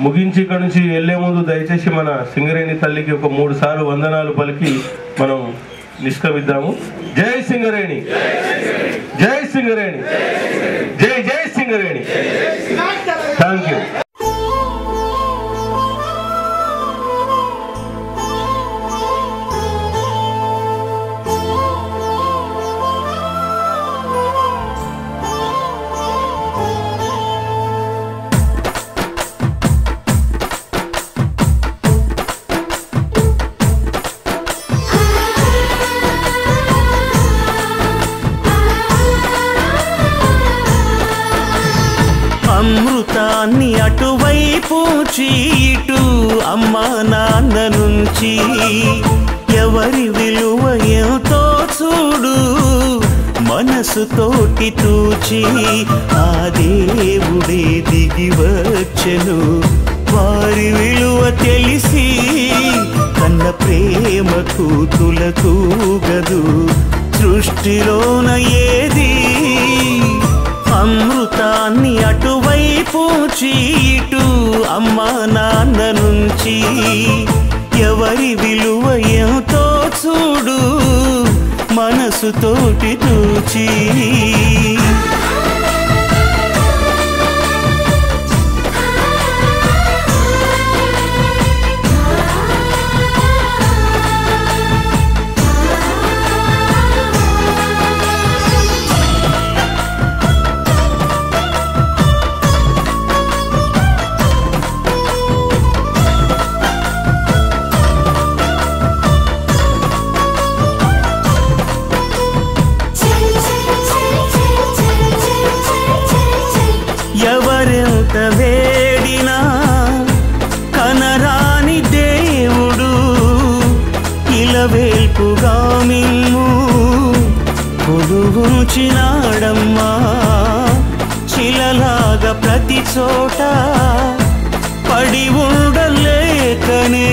ముగించి ఇక్కడ నుంచి వెళ్లే ముందు దయచేసి మన సింగరేణి తల్లికి ఒక 3 సార్లు వందనాలు పలికి మనం నిష్క్రమిద్దాము. జై సింగరేణి, జై సింగరేణి, జై జై సింగరేణి. Thank you. అమృతాన్ని అటువైపు చీటు అమ్మా నాన్న నుంచి ఎవరి విలువ ఎంతో చూడు మనసుతోటి తూచి ఆ దేవుడే దిగి వచ్చెను వారి విలువ తెలిసి కన్న ప్రేమకు తులతూగదు సృష్టిలోన ఏది అమృతాన్ని అటువైపు చీటు అమ్మా నాన్న నుంచి ఎవరి విలువ ఎంతో చూడు మనసుతోటి తూచి ఎవరెంత వేడినా కనరాని దేవుడు ఇలవేల్పుగా మిమ్ము కొలువుంచినాడమ్మా శిలలాగా ప్రతి చోట పడి ఉండలేకనే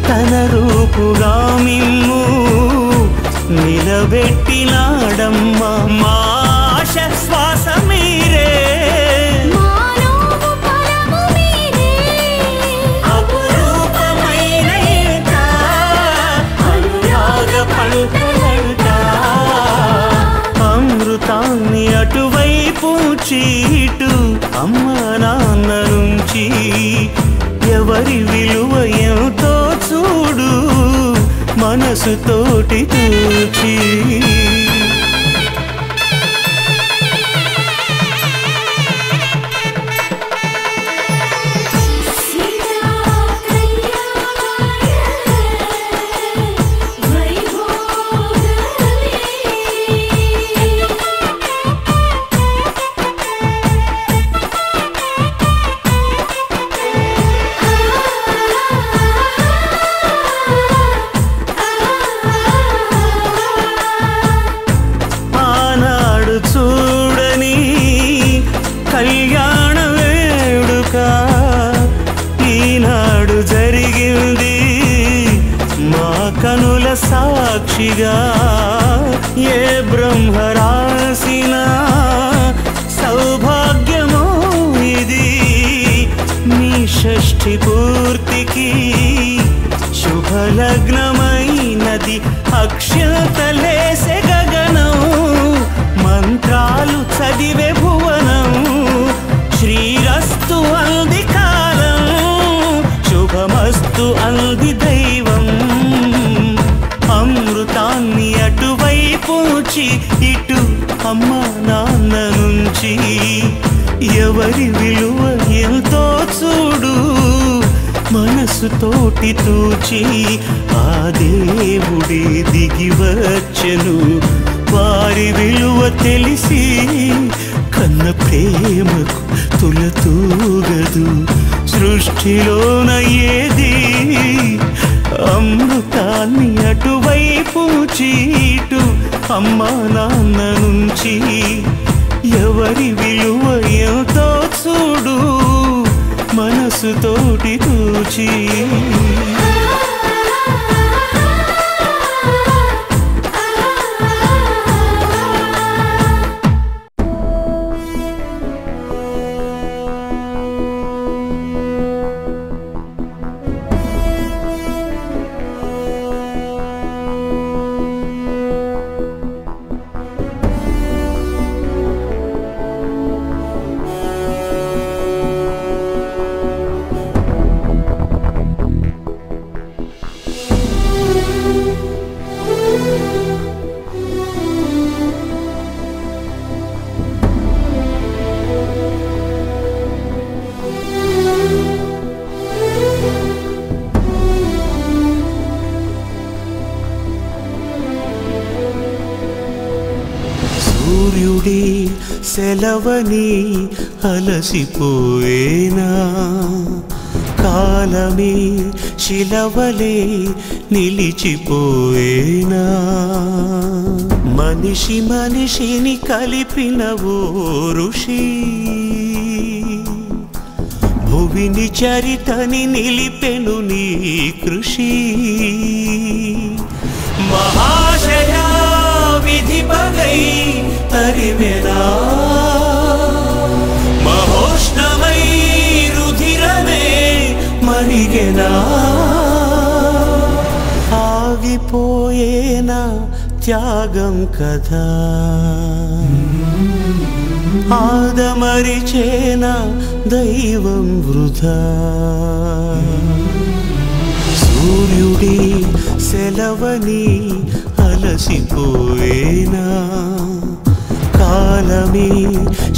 తన రూపుగా మిమ్ము నిలబెట్టినాడమ్మా మా ఆశ శ్వాస మీరే అమృతాన్ని అటువైపు చీటు అమ్మా నాన్న నుంచి ఎవరి విలువ ఎంతో చూడు మనసుతోటి తూచి చూడని కళ్యాణ వేడుక ఈనాడు జరిగింది మా కనుల సాక్షిగా ఏ బ్రహ్మ రాసిన సౌభాగ్యమో ఇది మీ షష్ఠి పూర్తికి శుభలగ్నమైనది అక్షతలేసే గగనం మంత్రాలు చదివే భువనం శ్రీరస్తు అంది కాలం శుభమస్తు అంది దైవం అమృతాన్ని అటువైపు ఇటు అమ్మా నాన్న నుంచి ఎవరి విలువ ఎంతో చూడు మనసుతోటి తూచి ఆ దేవుడే దిగి వచ్చెను వారి విలువ తెలిసి కన్న ప్రేమకు తులతూగదు సృష్టిలోన ఏది అమృతాన్ని అటువైపు చీటు అమ్మా నాన్న నుంచి ఎవరి విలువ ఎంతో చూడు మనసుతోటి తూచి సెలవని అలసిపోయేనా కాలమే శిలవలే నిలిచిపోయేనా మనిషి మనిషిని కలిపిన ఓ ఋషి భువిని చరితని నిలిపెను నీ కృషి మహాశయా విధి పగై తరివెనా మహోష్ణమై రుధిరమే మరిగెనా ఆగిపోయేనా త్యాగం కదా ఆదమరిచేనా దైవం వృధా సూర్యుడి సెలవని అలసిపోయేనా కాలమే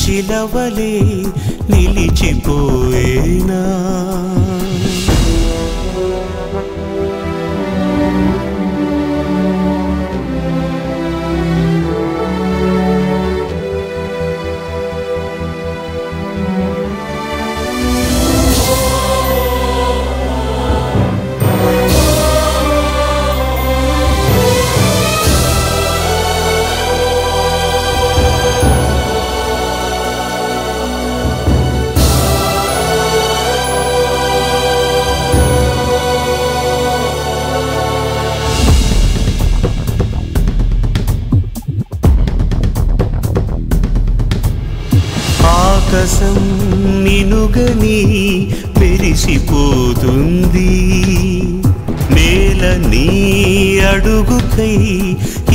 శిలవలే నిలిచిపోయేనా ఆకాశం నినుగని పెరిసిపోతుంది నేల నీ అడుగుకై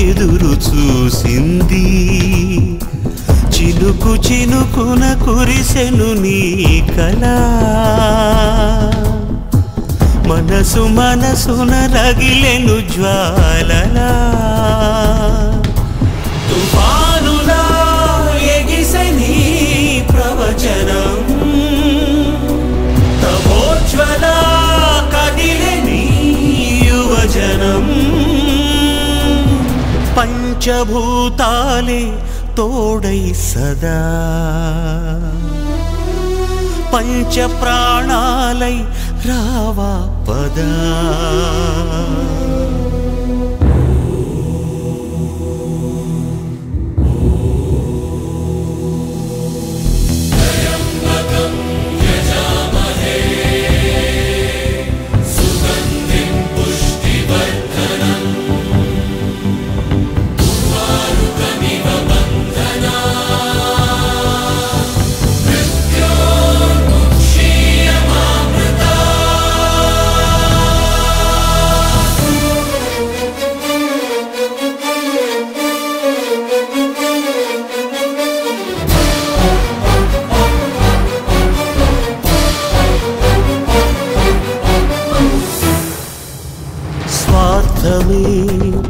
ఎదురు చూసింది చినుకు చినుకున కురిసెను నీ కళ మనసు మనసున రగిలెను జ్వాలలా తుఫానులా ఎగిసెని ప్రవచనం తమోజ్వల కదిలెని యువజనం పంచభూతాలే తోడై సదా పంచ ప్రాణాలై రావా పదా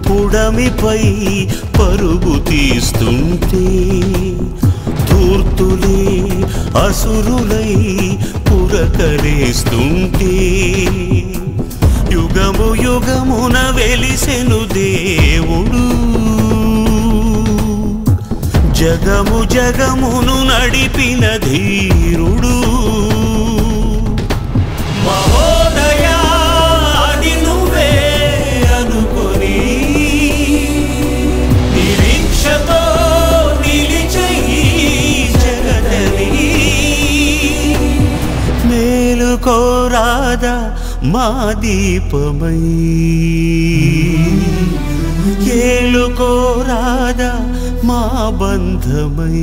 పుడమిపై పరుగు తీస్తుంటే ధూర్తులే అసురులై పురకలేస్తుంటే యుగము యుగమున వెలిసెను దేవుడు జగము జగమును నడిపిన ధీరుడు మహోదయా అది నువ్వే అనుకొని నిరీక్షతో నిలిచయి జగదని మేలుకోరాదా మా దీపమై ఏలుకోరాదా మా బంధమై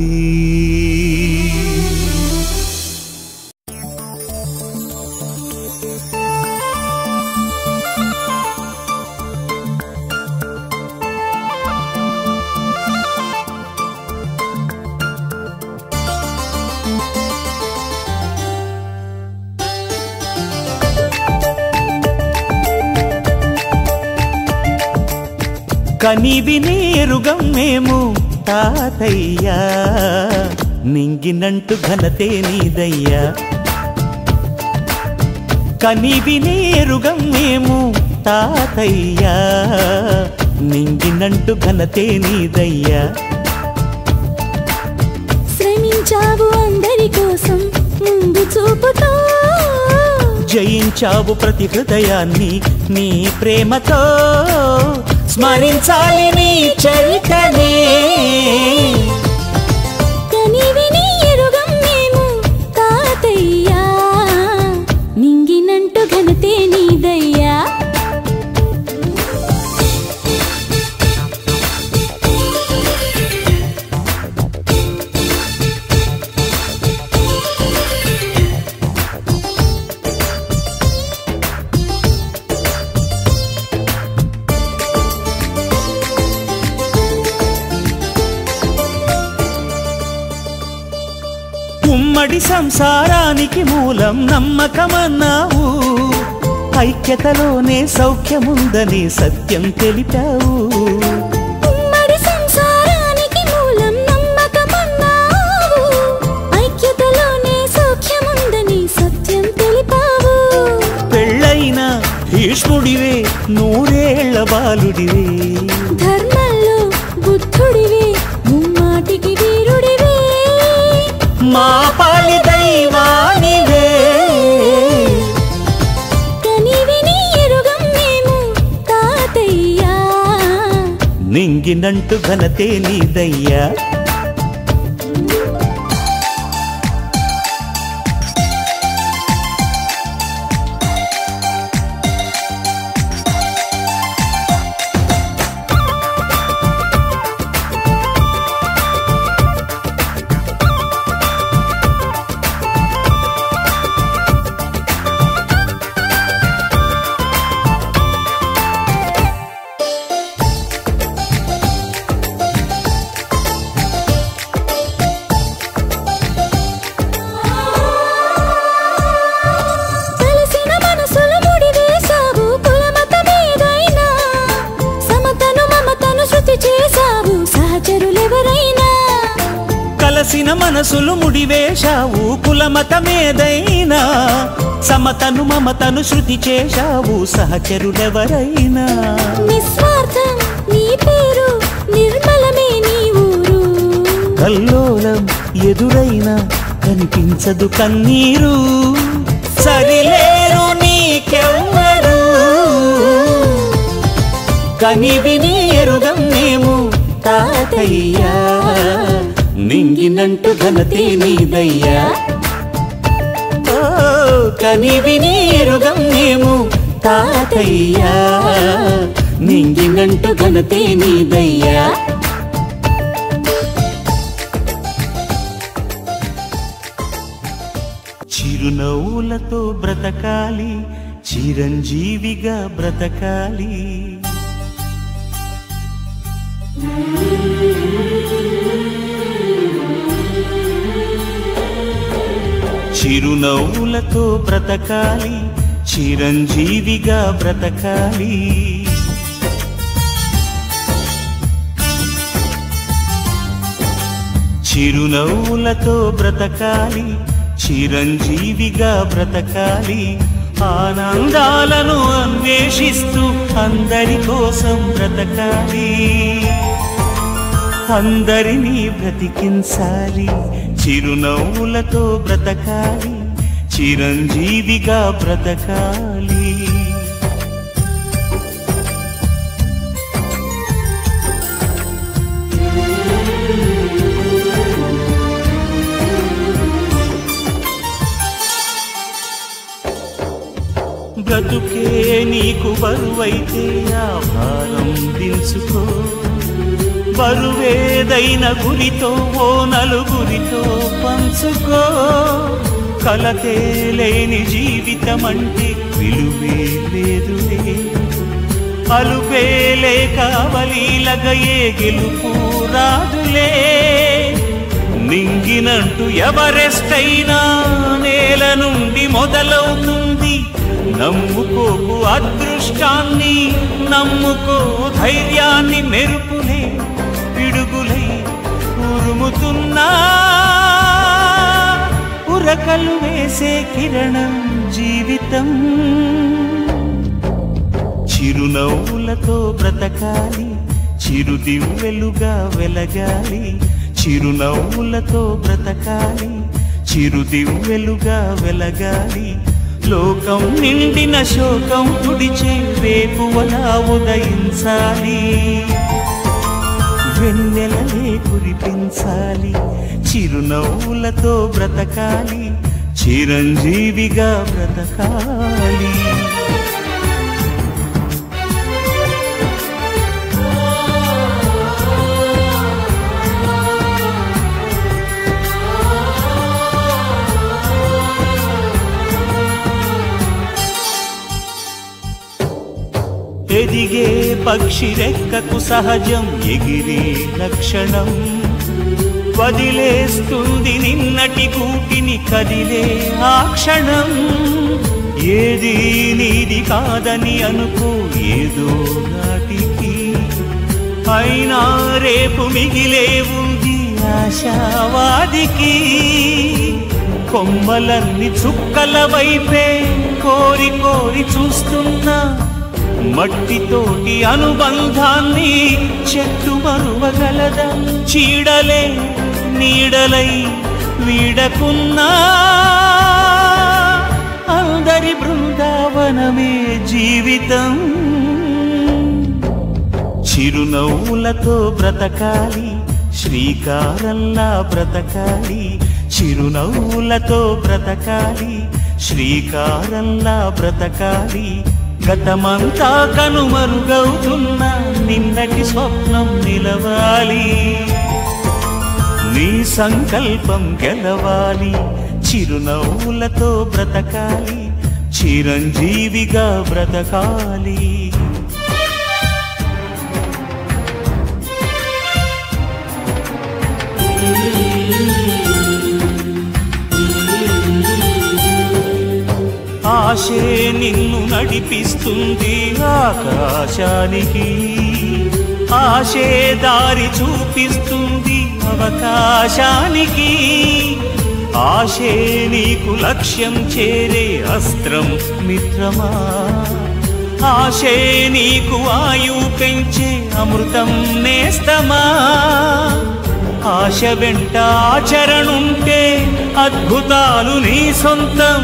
కనివి నేరుగం మేము తాతయ్యా నింగినంటు ఘనతే నీదయ్యా కనివి నేరుగం మేము తాతయ్యా నింగినంటు ఘనతే నీదయ్యా నడిచావు అందరి కోసం ముందు చూపుతో, జయించావు ప్రతి హృదయాన్ని నీ ప్రేమతో, స్మరించాలి నీ చరితనే. కనివి నీ ఎరుగం మేము తాతయ్యా, నింగినంటూ ఘనతే నీదయ్యా. ఉమ్మడి సంసారానికి మూలం నమ్మకమన్నావు, ఐక్యతలోనే సౌఖ్యముందని సత్యం తెలిపావు. ఉమ్మడి సంసారానికి మూలం నమ్మకమన్నావు, ఐక్యతలోనే సౌఖ్యముందని సత్యం తెలిపావు. పెళ్ళైన భీష్ముడివే నూరేళ్ల బాలుడివే, ధర్మంలో బుద్ధుడివే ముమ్మాటికి వీరుడివే, మా పాలి దైవానివే. కనివి నీ ఎరుగం మేము తాతయ్యా, నింగినంటూ ఘనతే నీదయ్యా. కలిసిన మనసులు ముడివేశావు కులమతమేదైనా, సమతను మమతను శృతి చేశావు సహచరులెవరైనా. కలసిన మనసులు ముడివేశావు కులమతమేదైనా, సమతను మమతను శృతి చేశావు సహచరులెవరైనా. నిస్వార్థం నీ పేరు నిర్మలమే నీ ఊరు, కల్లోలం ఎదురైనా కనిపించదు కన్నీరు, సరిలేరు నీకెవ్వరు. కనివి నీ ఎరుగం మేము తాతయ్యా, నింగినంటూ ఘనతే నీదయ్యా. ఓ కనివి నీ ఎరుగం మేము తాతయ్యా, నింగినంటూ ఘనతే నీదయ్యా. చిరునవ్వులతో బ్రతకాలి, చిరంజీవిగా బ్రతకాలి. చిరునవ్వులతో బ్రతకాలి, చిరంజీవిగా బ్రతకాలి. చిరునవ్వులతో బ్రతకాలి, చిరంజీవిగా బ్రతకాలి. ఆనందాలను అన్వేషిస్తూ అందరి కోసం బ్రతకాలి, అందరినీ బ్రతికించాలి. చిరునవ్వులతో బ్రతకాలి, చిరంజీవిగా బ్రతకాలి. బ్రతుకే నీకు బరువైతే ఆ భారం దించుకో, బరువేదైన గురితో ఓ నలుగురితో పంచుకో. కలతే లేని జీవితం అంటే విలువే లేదులే, అలుపే లేక అవలీలగయే గెలుపు రాదులే. నింగినంటూ ఎవరెస్ట్ అయినా నేల నుండి మొదలవుతుంది. నమ్ముకోకు అదృష్టాన్ని, నమ్ముకో ధైర్యాన్ని. మెరుపులే పిడుగులై ఉరుముతున్నా, ఉరకలు వేసే కిరణం జీవితం. చిరునవ్వులతో బ్రతకాలి, చిరుదివ్వెలుగా వెలగాలి. చిరునవ్వులతో బ్రతకాలి, చిరుదివ్వెలుగా వెలగాలి. లోకం నిండిన శోకం తుడిచే వేకువలా ఉదయించాలి, వెన్నెలలే కురిపించాలి. చిరునవ్వులతో బ్రతకాలి, చిరంజీవిగా బ్రతకాలి. ఎదిగే పక్షి రెక్కకు సహజం ఎగిరే లక్షణం, వదిలేస్తుంది నిన్నటి కూటిని కదిలే ఆ క్షణం. ఏది నీది కాదని అనుకో ఏదో నాటికి, అయినా రేపు మిగిలే ఉంది ఆశావాదికి. కొమ్మలన్నీ చుక్కల వైపే కోరి కోరి చూస్తున్నా, మట్టితోటి అనుబంధాన్ని చెట్టు మరువగలదా? చీడలే నీడలై వీడకున్నా అందరి బృందావనమే జీవితం. చిరునవ్వులతో బ్రతకాలి, శ్రీకారంలా బ్రతకాలి. చిరునవ్వులతో బ్రతకాలి, శ్రీకారంలా బ్రతకాలి. గతమంతా కనుమరుగవుతున్న నిన్నటి స్వప్నం నిలవాలి, నీ సంకల్పం గెలవాలి. చిరునవ్వులతో బ్రతకాలి, చిరంజీవిగా బ్రతకాలి. ఆశే నిన్ను నడిపిస్తుంది ఆకాశానికి, ఆశే దారి చూపిస్తుంది అవకాశానికి. ఆశే నీకు లక్ష్యం చేరే అస్త్రం మిత్రమా, ఆశే నీకు ఆయువు పెంచే అమృతం నేస్తమా. ఆశ వెంట ఆచరణుంటే అద్భుతాలు నీ సొంతం,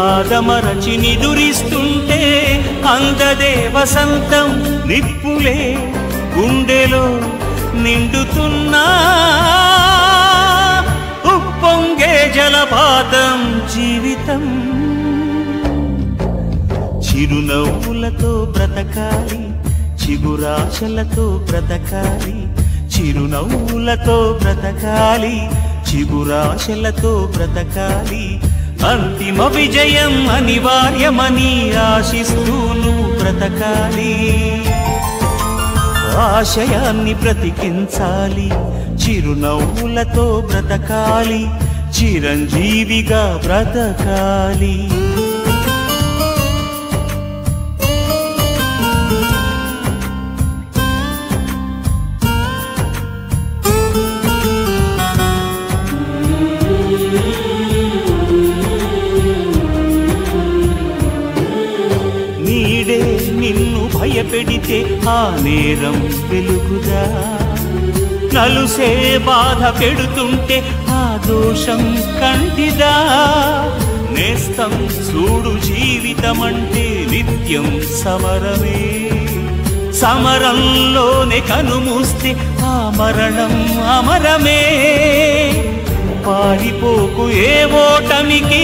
ఆదమరచి నిదురిస్తుంటే అందదే వసంతం. నిప్పులే గుండెలో నిండుతున్నా ఉప్పొంగే జలపాతం జీవితం. చిరునవ్వులతో బ్రతకాలి, చిగురాశలతో బ్రతకాలి. చిరునవ్వులతో బ్రతకాలి, చిగురాశలతో బ్రతకాలి. అంతిమ విజయం అనివార్యమని ఆశిస్తూ నువ్వు బ్రతకాలి, ఆశయాన్ని బ్రతికించాలి. చిరునవ్వులతో బ్రతకాలి, చిరంజీవిగా బ్రతకాలి. నీడే నిన్ను భయపెడితే ఆ నేరం వెలుగుదా, నలుసే బాధ పెడుతుంటే ఆ దోషం కంటిదా. నేస్తం చూడు జీవితమంటే నిత్యం సమరమే, సమరంలోనే కనుమూస్తే ఆ మరణం అమరమే. పారిపోకు ఏ ఓటమికి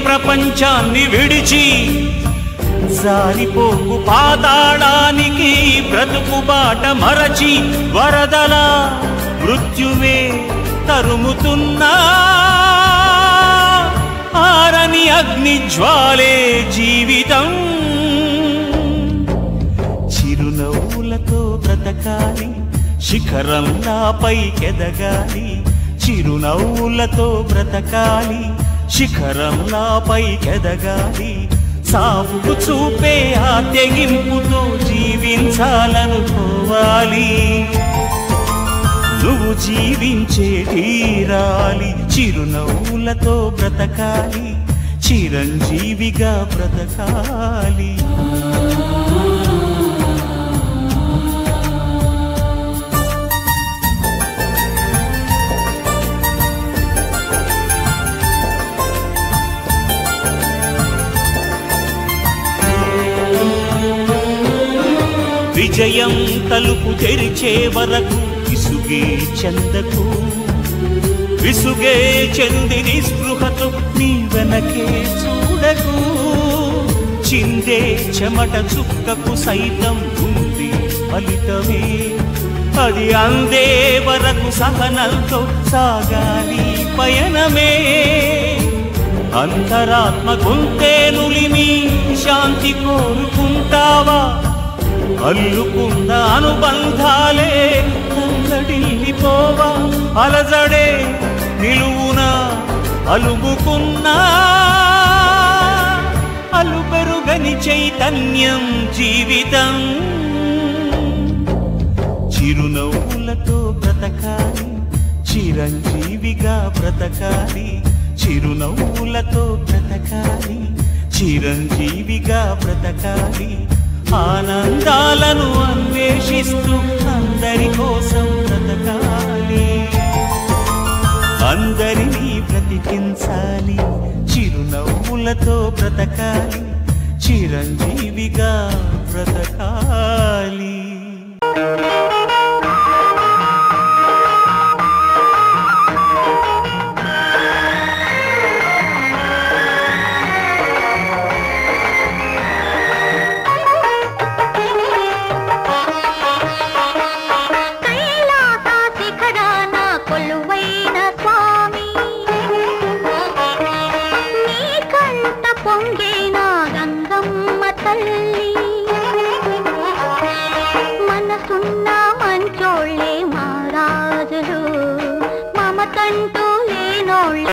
ప్రపంచాన్ని విడిచి, జారిపోకు పాతాళానికి బ్రతుకు బాట మరచి. వరదలా మృత్యువే తరుముతున్నా ఆరని అగ్ని జ్వాలే జీవితం. చిరునవ్వులతో బ్రతకాలి, శిఖరంలా పైకెదగాలి. చిరునవ్వులతో బ్రతకాలి, శిఖరంలా పైకెదగాలి. సాగుకు చూపే ఆ తెగింపుతో జీవించాలనుకోవాలి, నువ్వు జీవించే తీరాలి. చిరునవ్వులతో బ్రతకాలి, చిరంజీవిగా బ్రతకాలి. విజయం తలుపు తెరిచే వరకు విసుగే చెందకు. విసుగే చెంది నిస్పృహతో నీ వెనకే చూడకు. చిందే చెమట చుక్కకు సైతం ఉంది ఫలితమే. అది అందే వరకు సహనంతో సాగాలి పయనమే. అంతరాత్మ గొంతే నులిమి శాంతి కోరుకుంటావా? అల్లుకున్న అనుబంధాలే తల్లడిల్లిపోవా? అలజడే నిలువున అలుముకున్నా అలుపెరుగని చైతన్యం జీవితం. చిరునవ్వులతో బ్రతకాలి, చిరంజీవిగా బ్రతకాలి. చిరునవ్వులతో బ్రతకాలి, చిరంజీవిగా బ్రతకాలి. ఆనందాలను అన్వేషిస్తూ అందరి కోసం బ్రతకాలి. అందరినీ బ్రతికించాలి, చిరునవ్వులతో బ్రతకాలి. చిరంజీవిగా బ్రతకాలి.